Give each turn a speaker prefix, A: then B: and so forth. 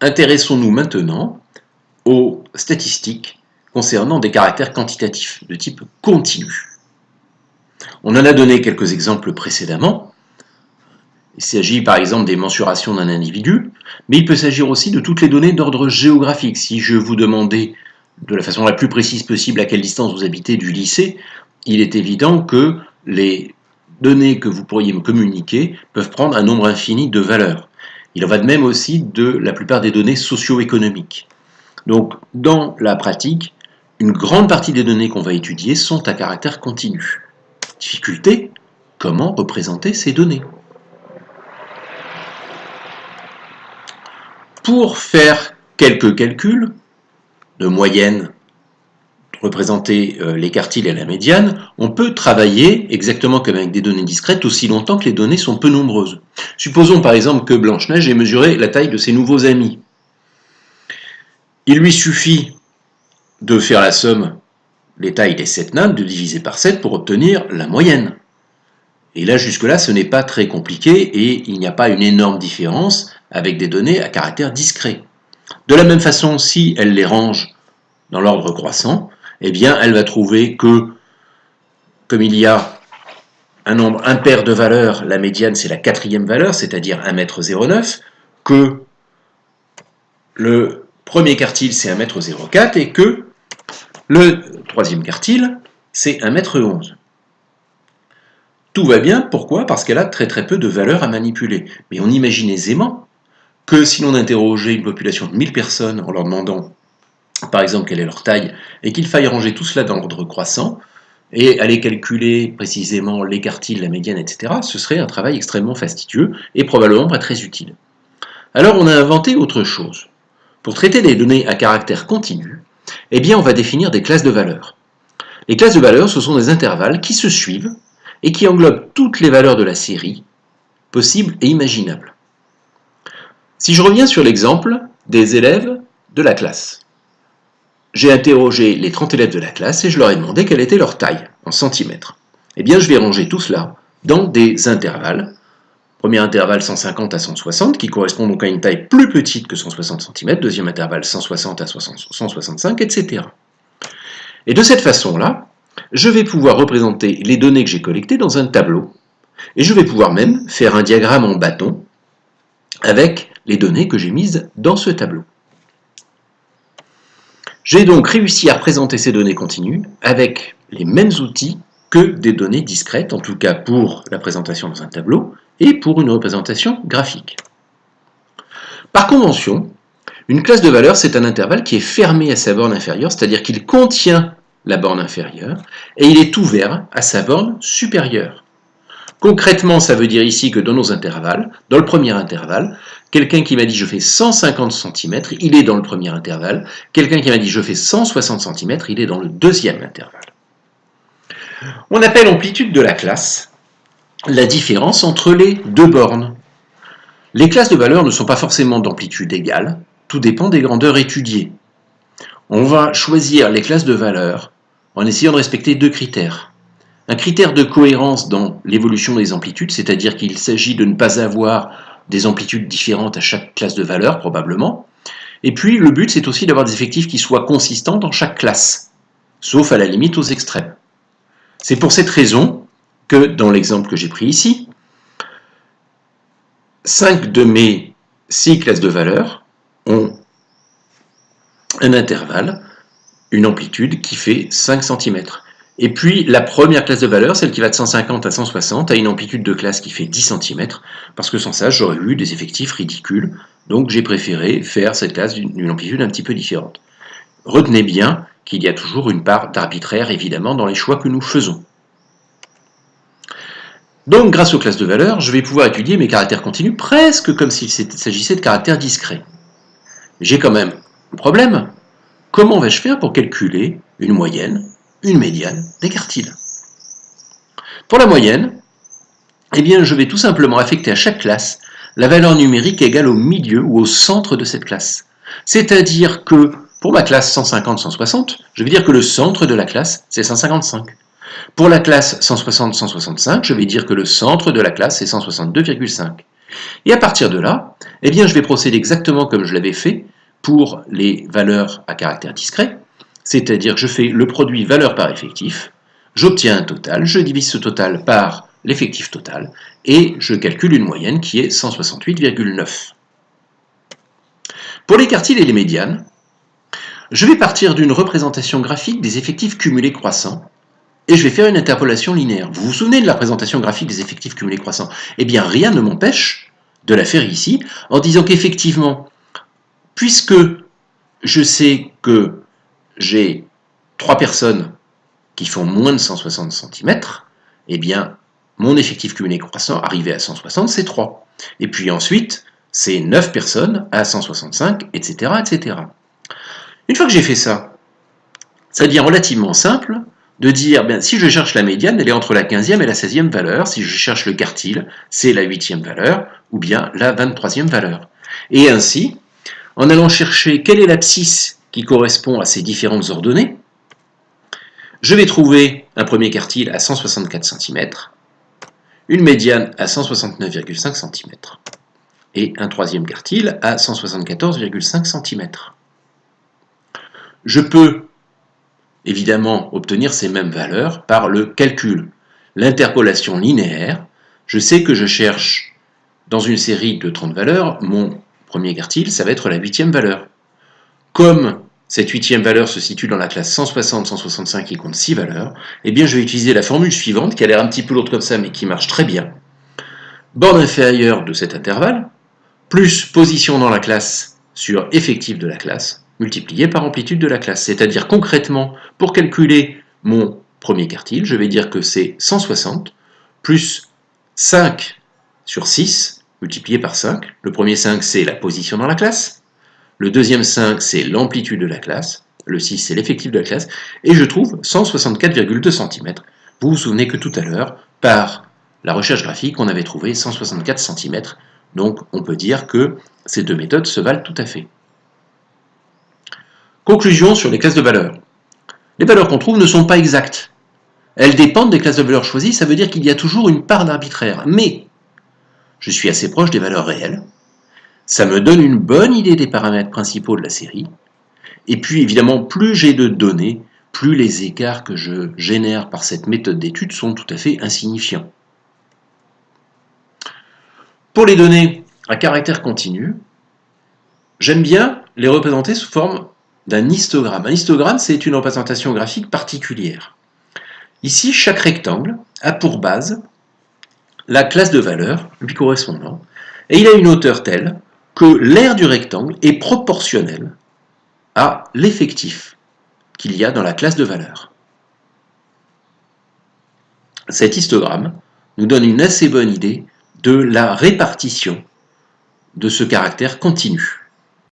A: Intéressons-nous maintenant aux statistiques concernant des caractères quantitatifs de type continu. On en a donné quelques exemples précédemment. Il s'agit par exemple des mensurations d'un individu, mais il peut s'agir aussi de toutes les données d'ordre géographique. Si je vous demandais de la façon la plus précise possible à quelle distance vous habitez du lycée, il est évident que les données que vous pourriez me communiquer peuvent prendre un nombre infini de valeurs. Il en va de même aussi de la plupart des données socio-économiques. Donc, dans la pratique, une grande partie des données qu'on va étudier sont à caractère continu. Difficulté, comment représenter ces données? Pour faire quelques calculs de moyenne, représenter les quartiles et la médiane, on peut travailler exactement comme avec des données discrètes aussi longtemps que les données sont peu nombreuses. Supposons par exemple que Blanche-Neige ait mesuré la taille de ses nouveaux amis. Il lui suffit de faire la somme des tailles des 7 nains, de diviser par 7 pour obtenir la moyenne. Et là, jusque-là, ce n'est pas très compliqué et il n'y a pas une énorme différence avec des données à caractère discret. De la même façon, si elle les range dans l'ordre croissant, eh bien, elle va trouver que, comme il y a un nombre impair de valeurs, la médiane c'est la 4e valeur, c'est-à-dire 1,09 m, que le premier quartile c'est 1,04 m et que le 3e quartile c'est 1,11 m. Tout va bien, pourquoi? Parce qu'elle a très peu de valeurs à manipuler. Mais on imagine aisément que si l'on interrogeait une population de 1000 personnes en leur demandant par exemple quelle est leur taille, et qu'il faille ranger tout cela dans l'ordre croissant, et aller calculer précisément les quartiles, la médiane, etc., ce serait un travail extrêmement fastidieux et probablement pas très utile. Alors on a inventé autre chose. Pour traiter des données à caractère continu, eh bien on va définir des classes de valeurs. Les classes de valeurs, ce sont des intervalles qui se suivent et qui englobent toutes les valeurs de la série, possibles et imaginables. Si je reviens sur l'exemple des élèves de la classe, j'ai interrogé les 30 élèves de la classe et je leur ai demandé quelle était leur taille en centimètres. Eh bien, je vais ranger tout cela dans des intervalles. Premier intervalle 150 à 160, qui correspond donc à une taille plus petite que 160 cm. Deuxième intervalle 160 à 165, etc. Et de cette façon-là, je vais pouvoir représenter les données que j'ai collectées dans un tableau. Et je vais pouvoir même faire un diagramme en bâton avec les données que j'ai mises dans ce tableau. J'ai donc réussi à représenter ces données continues avec les mêmes outils que des données discrètes, en tout cas pour la présentation dans un tableau et pour une représentation graphique. Par convention, une classe de valeurs, c'est un intervalle qui est fermé à sa borne inférieure, c'est-à-dire qu'il contient la borne inférieure et il est ouvert à sa borne supérieure. Concrètement, ça veut dire ici que dans nos intervalles, dans le premier intervalle, quelqu'un qui m'a dit je fais 150 cm, il est dans le premier intervalle. Quelqu'un qui m'a dit je fais 160 cm, il est dans le deuxième intervalle. On appelle amplitude de la classe la différence entre les deux bornes. Les classes de valeurs ne sont pas forcément d'amplitude égale, tout dépend des grandeurs étudiées. On va choisir les classes de valeurs en essayant de respecter deux critères. Un critère de cohérence dans l'évolution des amplitudes, c'est-à-dire qu'il s'agit de ne pas avoir des amplitudes différentes à chaque classe de valeur, probablement. Et puis, le but, c'est aussi d'avoir des effectifs qui soient consistants dans chaque classe, sauf à la limite aux extrêmes. C'est pour cette raison que, dans l'exemple que j'ai pris ici, 5 de mes 6 classes de valeurs ont un intervalle, une amplitude qui fait 5 cm. Et puis la première classe de valeur, celle qui va de 150 à 160, a une amplitude de classe qui fait 10 cm, parce que sans ça, j'aurais eu des effectifs ridicules. Donc j'ai préféré faire cette classe d'une amplitude un petit peu différente. Retenez bien qu'il y a toujours une part d'arbitraire, évidemment, dans les choix que nous faisons. Donc grâce aux classes de valeurs, je vais pouvoir étudier mes caractères continus presque comme s'il s'agissait de caractères discrets. J'ai quand même un problème. Comment vais-je faire pour calculer une moyenne, une médiane, des quartiles? Pour la moyenne, eh bien, je vais tout simplement affecter à chaque classe la valeur numérique égale au milieu ou au centre de cette classe. C'est-à-dire que pour ma classe 150-160, je vais dire que le centre de la classe, c'est 155. Pour la classe 160-165, je vais dire que le centre de la classe, c'est 162,5. Et à partir de là, eh bien, je vais procéder exactement comme je l'avais fait pour les valeurs à caractère discret, c'est-à-dire que je fais le produit valeur par effectif, j'obtiens un total, je divise ce total par l'effectif total, et je calcule une moyenne qui est 168,9. Pour les quartiles et les médianes, je vais partir d'une représentation graphique des effectifs cumulés croissants, et je vais faire une interpolation linéaire. Vous vous souvenez de la représentation graphique des effectifs cumulés croissants? Eh bien, rien ne m'empêche de la faire ici, en disant qu'effectivement, puisque je sais que j'ai 3 personnes qui font moins de 160 cm, eh bien, mon effectif cumulé croissant arrivé à 160, c'est 3. Et puis ensuite, c'est 9 personnes à 165, etc., etc. Une fois que j'ai fait ça, ça devient relativement simple de dire, bien, si je cherche la médiane, elle est entre la 15e et la 16e valeur. Si je cherche le quartile, c'est la 8e valeur, ou bien la 23e valeur. Et ainsi, en allant chercher quelle est l'abscisse qui correspond à ces différentes ordonnées, je vais trouver un premier quartile à 164 cm, une médiane à 169,5 cm, et un troisième quartile à 174,5 cm. Je peux évidemment obtenir ces mêmes valeurs par le calcul. L'interpolation linéaire, je sais que je cherche dans une série de 30 valeurs, mon premier quartile, ça va être la 8e valeur. Comme cette 8e valeur se situe dans la classe 160-165 qui compte 6 valeurs, eh bien je vais utiliser la formule suivante, qui a l'air un petit peu lourde comme ça, mais qui marche très bien. Borne inférieure de cet intervalle, plus position dans la classe sur effectif de la classe, multiplié par amplitude de la classe. C'est-à-dire concrètement, pour calculer mon premier quartile, je vais dire que c'est 160 plus 5 sur 6 multiplié par 5. Le premier 5, c'est la position dans la classe. Le deuxième 5, c'est l'amplitude de la classe. Le 6, c'est l'effectif de la classe. Et je trouve 164,2 cm. Vous vous souvenez que tout à l'heure, par la recherche graphique, on avait trouvé 164 cm. Donc on peut dire que ces deux méthodes se valent tout à fait. Conclusion sur les classes de valeurs. Les valeurs qu'on trouve ne sont pas exactes. Elles dépendent des classes de valeurs choisies, ça veut dire qu'il y a toujours une part d'arbitraire. Mais je suis assez proche des valeurs réelles. Ça me donne une bonne idée des paramètres principaux de la série. Et puis évidemment, plus j'ai de données, plus les écarts que je génère par cette méthode d'étude sont tout à fait insignifiants. Pour les données à caractère continu, j'aime bien les représenter sous forme d'un histogramme. Un histogramme, c'est une représentation graphique particulière. Ici, chaque rectangle a pour base la classe de valeur lui correspondant, et il a une hauteur telle que l'aire du rectangle est proportionnelle à l'effectif qu'il y a dans la classe de valeur. Cet histogramme nous donne une assez bonne idée de la répartition de ce caractère continu.